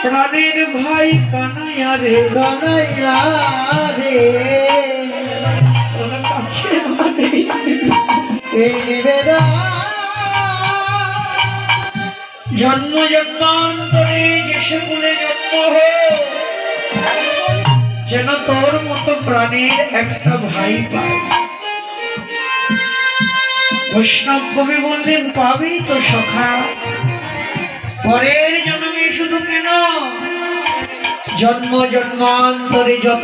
প্রাণের ভাই কানাইয়া রে কানাইয়া রে ওরা কাছে আমাদের এই নিবেদন জন্ম জন্মান্তরে যে সেগুলো জন্ম হোক যেন তোর মতো প্রাণের একটা ভাই পায়। বৈষ্ণব কবি বললেন পাবি তো সখা পরের জন্মে শুধু কেন জন্ম জন্মান্তরে যত